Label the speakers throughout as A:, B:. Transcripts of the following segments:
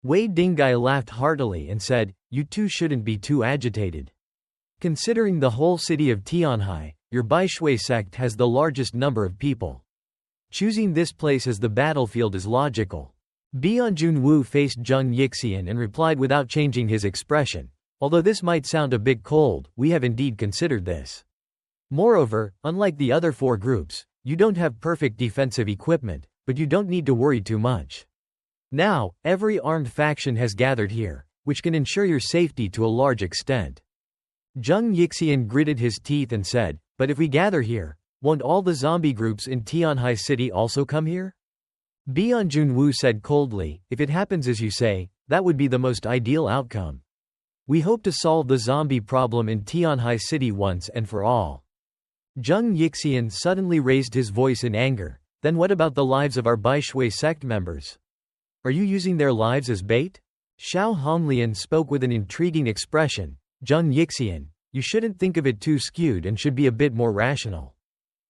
A: Wei Dingai laughed heartily and said, "You two shouldn't be too agitated. Considering the whole city of Tianhai, your Baishui sect has the largest number of people. Choosing this place as the battlefield is logical." Bianjun Wu faced Zheng Yixian and replied without changing his expression, "Although this might sound a bit cold, we have indeed considered this. Moreover, unlike the other four groups, you don't have perfect defensive equipment, but you don't need to worry too much. Now, every armed faction has gathered here, which can ensure your safety to a large extent." Zheng Yixian gritted his teeth and said, "But if we gather here, won't all the zombie groups in Tianhai City also come here?" Bianjun Wu said coldly, "If it happens as you say, that would be the most ideal outcome. We hope to solve the zombie problem in Tianhai City once and for all." Zheng Yixian suddenly raised his voice in anger. "Then what about the lives of our Baishui sect members? Are you using their lives as bait?" Xiao Honglian spoke with an intriguing expression. "Zheng Yixian, you shouldn't think of it too skewed and should be a bit more rational.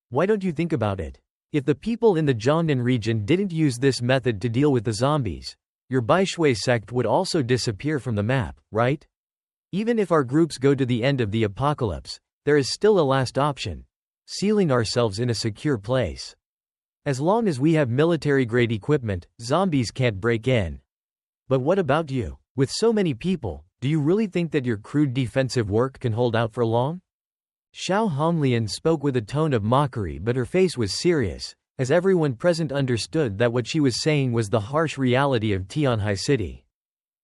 A: Why don't you think about it? If the people in the Jiangnan region didn't use this method to deal with the zombies, your Baishui sect would also disappear from the map, right? Even if our groups go to the end of the apocalypse, there is still a last option: sealing ourselves in a secure place. As long as we have military-grade equipment, zombies can't break in. But what about you? With so many people, do you really think that your crude defensive work can hold out for long?" Xiao Honglian spoke with a tone of mockery, but her face was serious, as everyone present understood that what she was saying was the harsh reality of Tianhai City.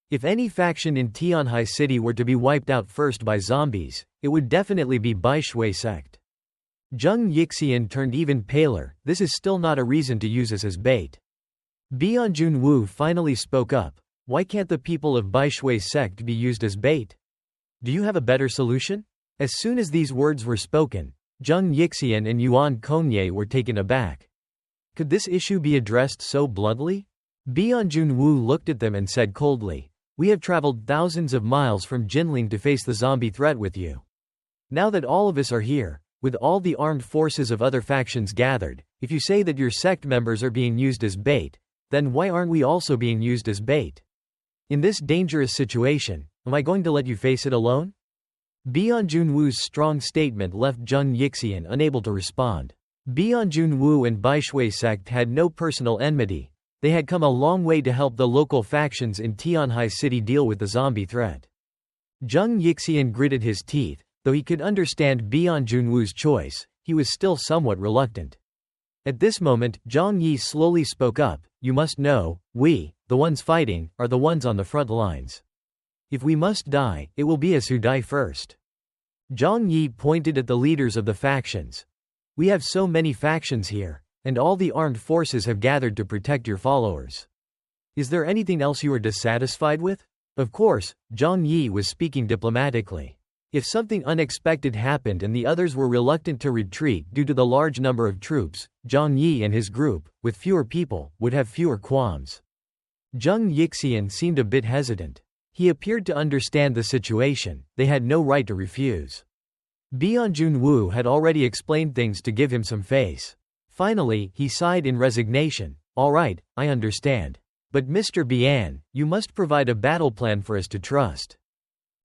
A: If any faction in Tianhai City were to be wiped out first by zombies, it would definitely be Baishui sect. Zheng Yixian turned even paler. "This is still not a reason to use us as bait." Bianjun Wu finally spoke up. "Why can't the people of Baishui sect be used as bait? Do you have a better solution?" As soon as these words were spoken, Zheng Yixian and Yuan Konye were taken aback. Could this issue be addressed so bluntly? Bianjun Wu looked at them and said coldly, "We have traveled thousands of miles from Jinling to face the zombie threat with you. Now that all of us are here, with all the armed forces of other factions gathered, if you say that your sect members are being used as bait, then why aren't we also being used as bait? In this dangerous situation, am I going to let you face it alone?" Bianjun Wu's strong statement left Zheng Yixian unable to respond. Bianjun Wu and Baishui sect had no personal enmity. They had come a long way to help the local factions in Tianhai City deal with the zombie threat. Zheng Yixian gritted his teeth. Though he could understand Bianjun Wu's choice, he was still somewhat reluctant. At this moment, Zhang Yi slowly spoke up. "You must know, we, the ones fighting, are the ones on the front lines. If we must die, it will be us who die first." Zhang Yi pointed at the leaders of the factions. "We have so many factions here, and all the armed forces have gathered to protect your followers. Is there anything else you are dissatisfied with?" Of course, Zhang Yi was speaking diplomatically. If something unexpected happened and the others were reluctant to retreat due to the large number of troops, Zhang Yi and his group, with fewer people, would have fewer qualms. Zheng Yixian seemed a bit hesitant. He appeared to understand the situation. They had no right to refuse. Bianjun Wu had already explained things to give him some face. Finally, he sighed in resignation. "All right, I understand. But Mr. Bian, you must provide a battle plan for us to trust."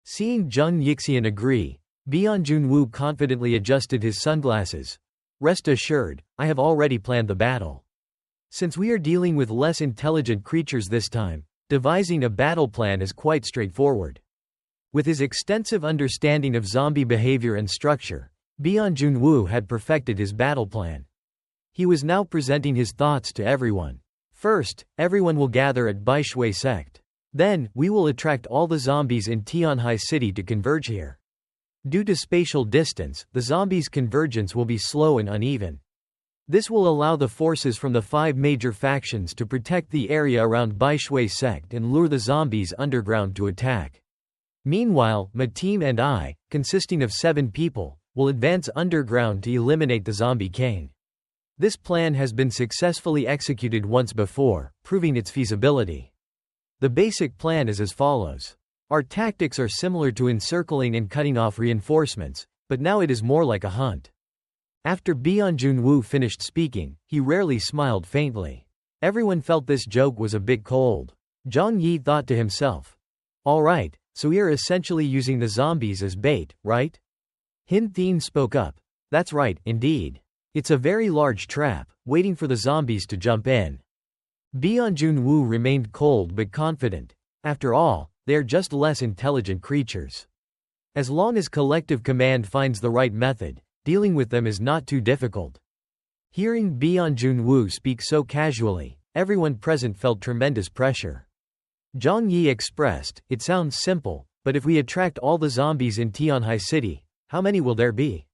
A: Seeing Zheng Yixian agree, Bianjun Wu confidently adjusted his sunglasses. "Rest assured, I have already planned the battle. Since we are dealing with less intelligent creatures this time, devising a battle plan is quite straightforward." With his extensive understanding of zombie behavior and structure, Bianjun Wu had perfected his battle plan. He was now presenting his thoughts to everyone. "First, everyone will gather at Baishui sect. Then, we will attract all the zombies in Tianhai City to converge here. Due to spatial distance, the zombies' convergence will be slow and uneven. This will allow the forces from the 5 major factions to protect the area around Baishui sect and lure the zombies underground to attack. Meanwhile, my team and I, consisting of 7 people, will advance underground to eliminate the zombie king. This plan has been successfully executed once before, proving its feasibility. The basic plan is as follows. Our tactics are similar to encircling and cutting off reinforcements, but now it is more like a hunt." After Bianjun Wu finished speaking, he rarely smiled faintly. Everyone felt this joke was a bit cold. Zhang Yi thought to himself. Alright, so we are essentially using the zombies as bait, right? Hin Thien spoke up. That's right, indeed. It's a very large trap, waiting for the zombies to jump in. Bianjun Wu remained cold but confident. After all, they are just less intelligent creatures. As long as collective command finds the right method, dealing with them is not too difficult. Hearing Bianjun Wu speak so casually, everyone present felt tremendous pressure. Zhang Yi expressed, it sounds simple, but if we attract all the zombies in Tianhai City, how many will there be?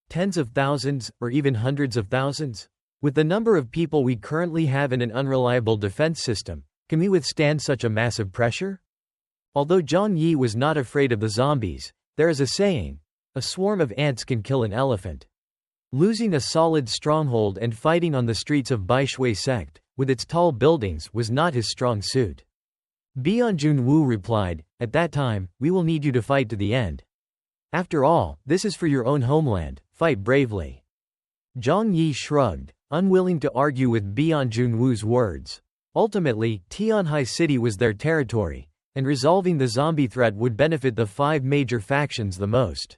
A: Tens of thousands, or even hundreds of thousands? With the number of people we currently have in an unreliable defense system, can we withstand such a massive pressure? Although Zhang Yi was not afraid of the zombies, there is a saying, a swarm of ants can kill an elephant. Losing a solid stronghold and fighting on the streets of Baishui sect, with its tall buildings, was not his strong suit. Bianjun Wu replied, at that time, we will need you to fight to the end. After all, this is for your own homeland, fight bravely. Zhang Yi shrugged, unwilling to argue with Bianjun Wu's words. Ultimately, Tianhai City was their territory, and resolving the zombie threat would benefit the 5 major factions the most.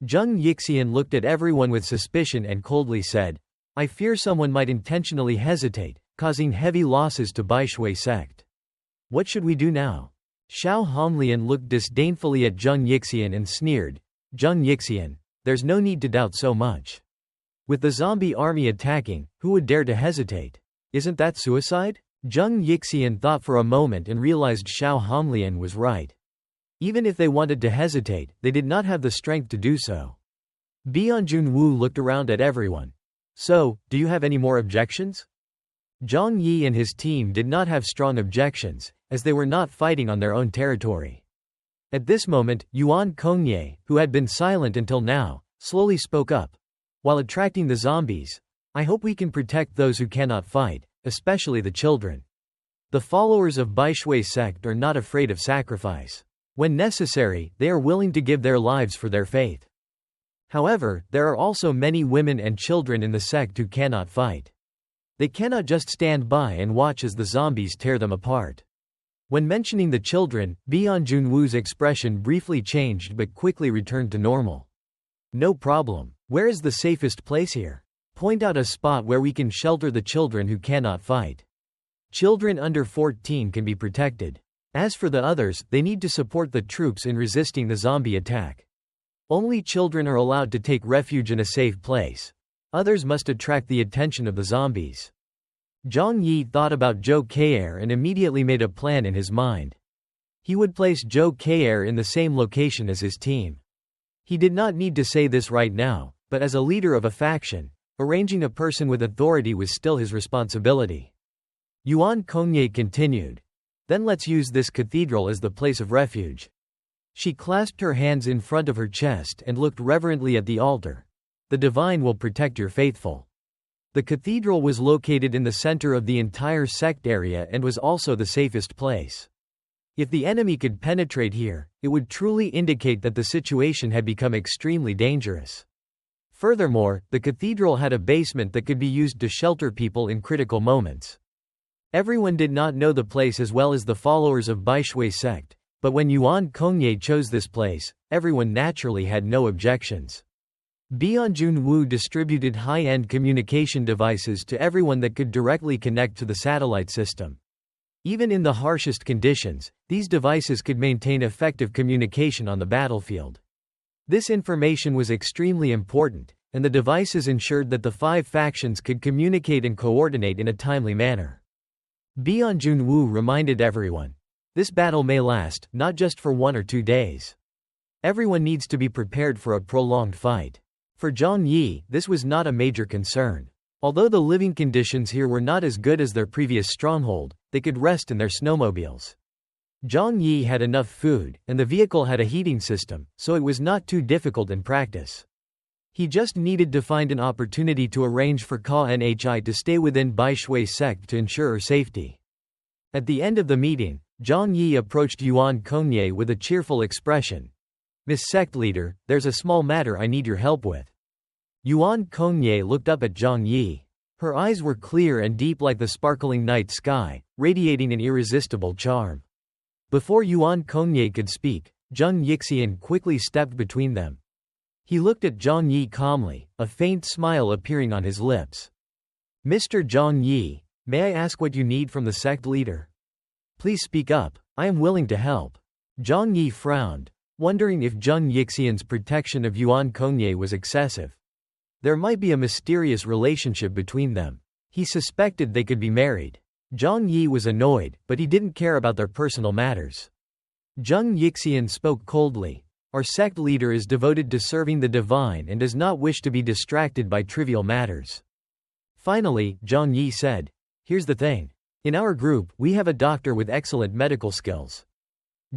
A: Zheng Yixian looked at everyone with suspicion and coldly said, I fear someone might intentionally hesitate, causing heavy losses to Baishui sect. What should we do now? Xiao Honglian looked disdainfully at Zheng Yixian and sneered, Zheng Yixian, there's no need to doubt so much. With the zombie army attacking, who would dare to hesitate? Isn't that suicide? Zheng Yixian thought for a moment and realized Xiao Honglian was right. Even if they wanted to hesitate, they did not have the strength to do so. Bianjun Wu looked around at everyone. So, do you have any more objections? Zhang Yi and his team did not have strong objections, as they were not fighting on their own territory. At this moment, Yuan Kongye, who had been silent until now, slowly spoke up. While attracting the zombies, I hope we can protect those who cannot fight, especially the children. The followers of Baishui sect are not afraid of sacrifice. When necessary, they are willing to give their lives for their faith. However, there are also many women and children in the sect who cannot fight. They cannot just stand by and watch as the zombies tear them apart. When mentioning the children, Bianjun Wu's expression briefly changed but quickly returned to normal. No problem. Where is the safest place here? Point out a spot where we can shelter the children who cannot fight. Children under 14 can be protected. As for the others, they need to support the troops in resisting the zombie attack. Only children are allowed to take refuge in a safe place. Others must attract the attention of the zombies. Zhang Yi thought about Zhou Kei'er and immediately made a plan in his mind. He would place Zhou Kei'er in the same location as his team. He did not need to say this right now, but as a leader of a faction, arranging a person with authority was still his responsibility. Yuan Kongye continued. Then let's use this cathedral as the place of refuge. She clasped her hands in front of her chest and looked reverently at the altar. The divine will protect your faithful. The cathedral was located in the center of the entire sect area and was also the safest place. If the enemy could penetrate here, it would truly indicate that the situation had become extremely dangerous. Furthermore, the cathedral had a basement that could be used to shelter people in critical moments. Everyone did not know the place as well as the followers of Baishui sect, but when Yuan Kongye chose this place, everyone naturally had no objections. Bianjun Wu distributed high-end communication devices to everyone that could directly connect to the satellite system. Even in the harshest conditions, these devices could maintain effective communication on the battlefield. This information was extremely important, and the devices ensured that the 5 factions could communicate and coordinate in a timely manner. Bianjun Wu reminded everyone, this battle may last, not just for 1 or 2 days. Everyone needs to be prepared for a prolonged fight. For Zhang Yi, this was not a major concern. Although the living conditions here were not as good as their previous stronghold, they could rest in their snowmobiles. Zhang Yi had enough food, and the vehicle had a heating system, so it was not too difficult in practice. He just needed to find an opportunity to arrange for Ka Nhi to stay within Baishui sect to ensure her safety. At the end of the meeting, Zhang Yi approached Yuan Kongye with a cheerful expression. Miss Sect Leader, there's a small matter I need your help with. Yuan Kongye looked up at Zhang Yi. Her eyes were clear and deep like the sparkling night sky, radiating an irresistible charm. Before Yuan Konye could speak, Zheng Yixian quickly stepped between them. He looked at Zhang Yi calmly, a faint smile appearing on his lips. Mr. Zhang Yi, may I ask what you need from the sect leader? Please speak up, I am willing to help. Zhang Yi frowned, wondering if Zheng Yixian's protection of Yuan Konye was excessive. There might be a mysterious relationship between them. He suspected they could be married. Zhang Yi was annoyed, but he didn't care about their personal matters. Zheng Yixian spoke coldly. Our sect leader is devoted to serving the divine and does not wish to be distracted by trivial matters. Finally, Zhang Yi said, here's the thing. In our group, we have a doctor with excellent medical skills.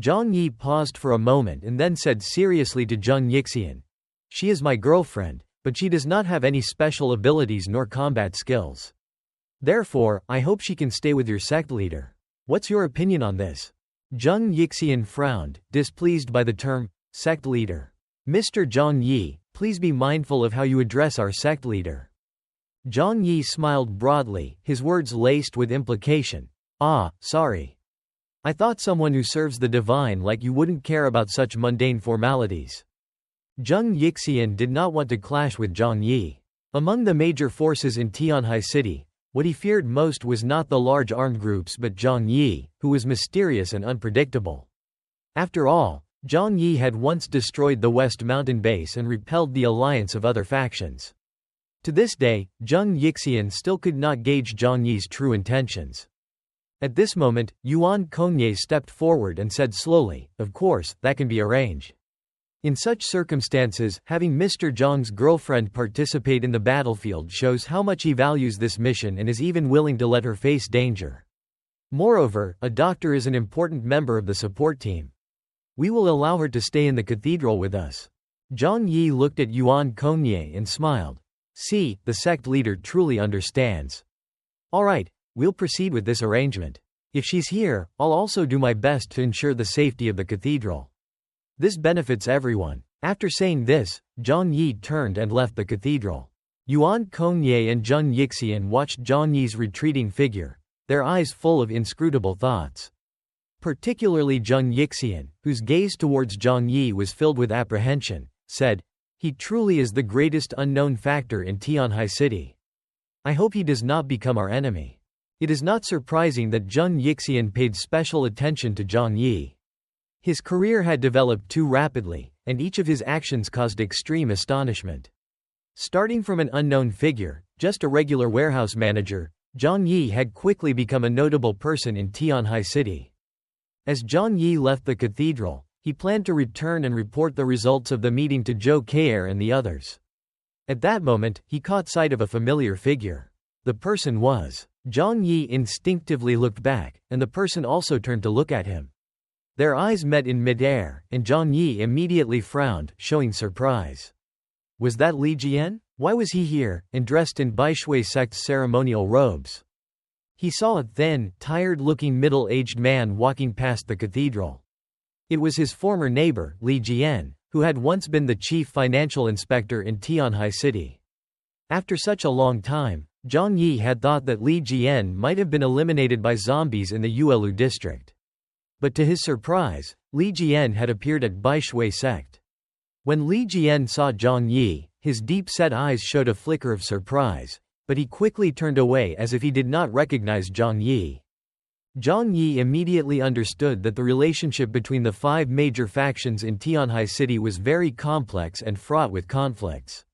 A: Zhang Yi paused for a moment and then said seriously to Zheng Yixian, she is my girlfriend, but she does not have any special abilities nor combat skills. Therefore, I hope she can stay with your sect leader. What's your opinion on this? Zheng Yixian frowned, displeased by the term, sect leader. Mr. Zhang Yi, please be mindful of how you address our sect leader. Zhang Yi smiled broadly, his words laced with implication. Ah, sorry. I thought someone who serves the divine like you wouldn't care about such mundane formalities. Zheng Yixian did not want to clash with Zhang Yi. Among the major forces in Tianhai City, what he feared most was not the large armed groups but Zhang Yi, who was mysterious and unpredictable. After all, Zhang Yi had once destroyed the West Mountain base and repelled the alliance of other factions. To this day, Zheng Yixian still could not gauge Zhang Yi's true intentions. At this moment, Yuan Konye stepped forward and said slowly, of course, that can be arranged. In such circumstances, having Mr. Zhang's girlfriend participate in the battlefield shows how much he values this mission and is even willing to let her face danger. Moreover, a doctor is an important member of the support team. We will allow her to stay in the cathedral with us. Zhang Yi looked at Yuan Konye and smiled. See, the sect leader truly understands. Alright, we'll proceed with this arrangement. If she's here, I'll also do my best to ensure the safety of the cathedral. This benefits everyone. After saying this, Zhang Yi turned and left the cathedral. Yuan Konye and Zheng Yixian watched Zhang Yi's retreating figure, their eyes full of inscrutable thoughts. Particularly Zheng Yixian, whose gaze towards Zhang Yi was filled with apprehension, said, he truly is the greatest unknown factor in Tianhai City. I hope he does not become our enemy. It is not surprising that Zheng Yixian paid special attention to Zhang Yi. His career had developed too rapidly, and each of his actions caused extreme astonishment. Starting from an unknown figure, just a regular warehouse manager, Zhang Yi had quickly become a notable person in Tianhai City. As Zhang Yi left the cathedral, he planned to return and report the results of the meeting to Zhou Kei'er and the others. At that moment, he caught sight of a familiar figure. The person was. Zhang Yi instinctively looked back, and the person also turned to look at him. Their eyes met in midair, and Zhang Yi immediately frowned, showing surprise. Was that Li Jian? Why was he here, and dressed in Baishui sect's ceremonial robes? He saw a thin, tired-looking middle-aged man walking past the cathedral. It was his former neighbor, Li Jian, who had once been the chief financial inspector in Tianhai City. After such a long time, Zhang Yi had thought that Li Jian might have been eliminated by zombies in the Yuelu district. But to his surprise, Li Jian had appeared at Baishui sect. When Li Jian saw Zhang Yi, his deep-set eyes showed a flicker of surprise, but he quickly turned away as if he did not recognize Zhang Yi. Zhang Yi immediately understood that the relationship between the 5 major factions in Tianhai City was very complex and fraught with conflicts.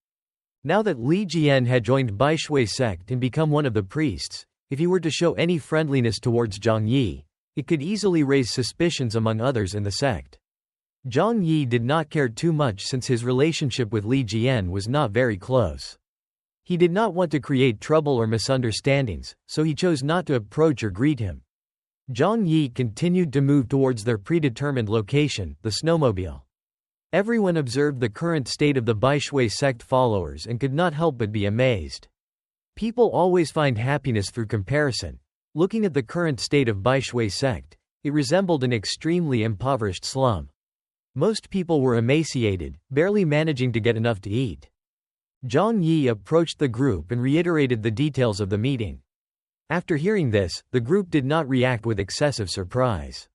A: Now that Li Jian had joined Baishui sect and become one of the priests, if he were to show any friendliness towards Zhang Yi, it could easily raise suspicions among others in the sect. Zhang Yi did not care too much since his relationship with Li Jian was not very close. He did not want to create trouble or misunderstandings, so he chose not to approach or greet him. Zhang Yi continued to move towards their predetermined location, the snowmobile. Everyone observed the current state of the Baishui sect followers and could not help but be amazed. People always find happiness through comparison. Looking at the current state of Baishui sect, it resembled an extremely impoverished slum. Most people were emaciated, barely managing to get enough to eat. Zhang Yi approached the group and reiterated the details of the meeting. After hearing this, the group did not react with excessive surprise.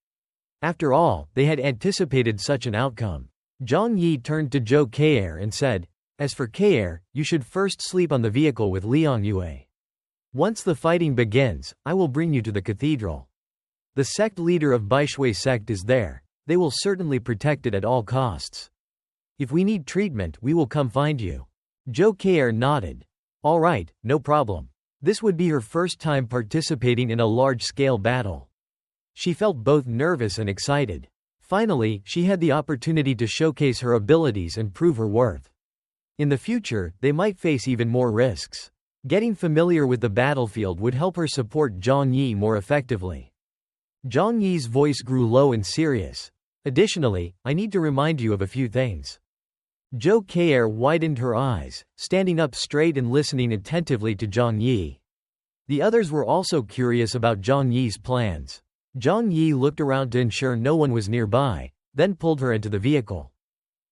A: After all, they had anticipated such an outcome. Zhang Yi turned to Zhou K'er and said, "As for K'er, you should first sleep on the vehicle with Liang Yue. Once the fighting begins, I will bring you to the cathedral. The sect leader of Baishui sect is there. They will certainly protect it at all costs. If we need treatment, we will come find you." Zhou K'er nodded. All right, no problem. This would be her first time participating in a large-scale battle. She felt both nervous and excited. Finally, she had the opportunity to showcase her abilities and prove her worth. In the future, they might face even more risks. Getting familiar with the battlefield would help her support Zhang Yi more effectively. Zhang Yi's voice grew low and serious. Additionally, I need to remind you of a few things. Zhou K'er widened her eyes, standing up straight and listening attentively to Zhang Yi. The others were also curious about Zhang Yi's plans. Zhang Yi looked around to ensure no one was nearby, then pulled her into the vehicle.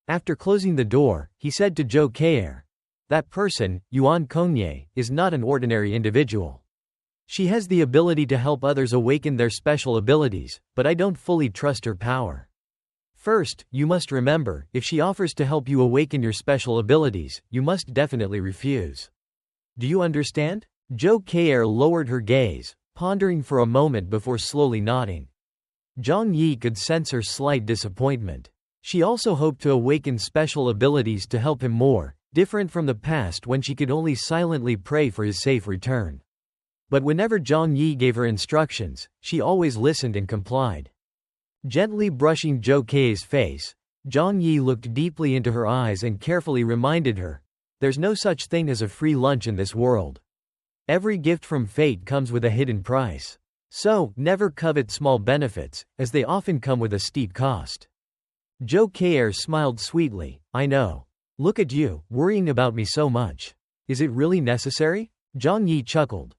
A: After closing the door, he said to Zhou K'er, "That person, Yuan Konye, is not an ordinary individual. She has the ability to help others awaken their special abilities, but I don't fully trust her power. First, you must remember, if she offers to help you awaken your special abilities, you must definitely refuse. Do you understand?" Zhou K'er lowered her gaze, pondering for a moment before slowly nodding. Zhang Yi could sense her slight disappointment. She also hoped to awaken special abilities to help him more, different from the past when she could only silently pray for his safe return. But whenever Zhang Yi gave her instructions, she always listened and complied. Gently brushing Zhou K'er's face, Zhang Yi looked deeply into her eyes and carefully reminded her, "There's no such thing as a free lunch in this world. Every gift from fate comes with a hidden price. So, never covet small benefits, as they often come with a steep cost." Zhou K'er smiled sweetly. "I know. Look at you, worrying about me so much. Is it really necessary?" Zhang Yi chuckled.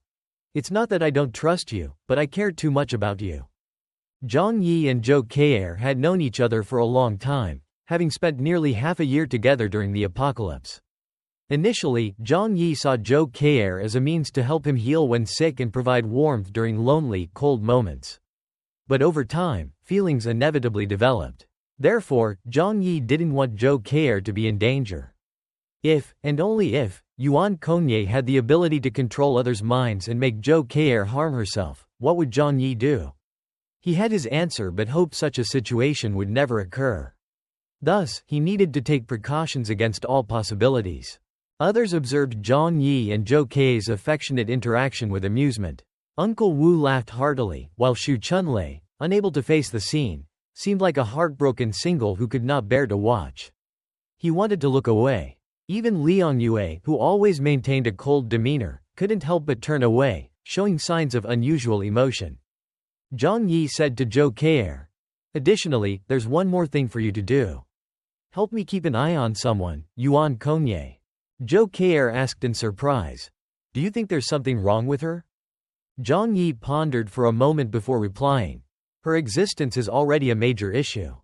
A: "It's not that I don't trust you, but I care too much about you." Zhang Yi and Zhou K'er had known each other for a long time, having spent nearly half a year together during the apocalypse. Initially, Zhang Yi saw Zhou K'er as a means to help him heal when sick and provide warmth during lonely, cold moments. But over time, feelings inevitably developed. Therefore, Zhang Yi didn't want Zhou K'er to be in danger. If, and only if, Yuan Konye had the ability to control others' minds and make Zhou K'er harm herself, what would Zhang Yi do? He had his answer but hoped such a situation would never occur. Thus, he needed to take precautions against all possibilities. Others observed Zhang Yi and Zhou K'er's affectionate interaction with amusement. Uncle Wu laughed heartily, while Xu Chunlei, unable to face the scene, seemed like a heartbroken single who could not bear to watch. He wanted to look away. Even Liang Yue, who always maintained a cold demeanor, couldn't help but turn away, showing signs of unusual emotion. Zhang Yi said to Zhou K'er, "Additionally, there's one more thing for you to do. Help me keep an eye on someone, Yuan Konye." Zhou K'er asked in surprise, "Do you think there's something wrong with her?" Zhang Yi pondered for a moment before replying, "Her existence is already a major issue.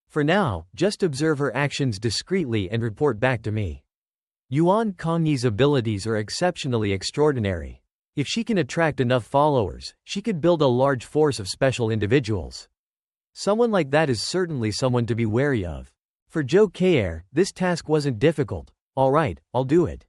A: For now, just observe her actions discreetly and report back to me. Yuan Konye's abilities are exceptionally extraordinary. If she can attract enough followers, she could build a large force of special individuals. Someone like that is certainly someone to be wary of." For Zhou K'er, this task wasn't difficult. "All right, I'll do it."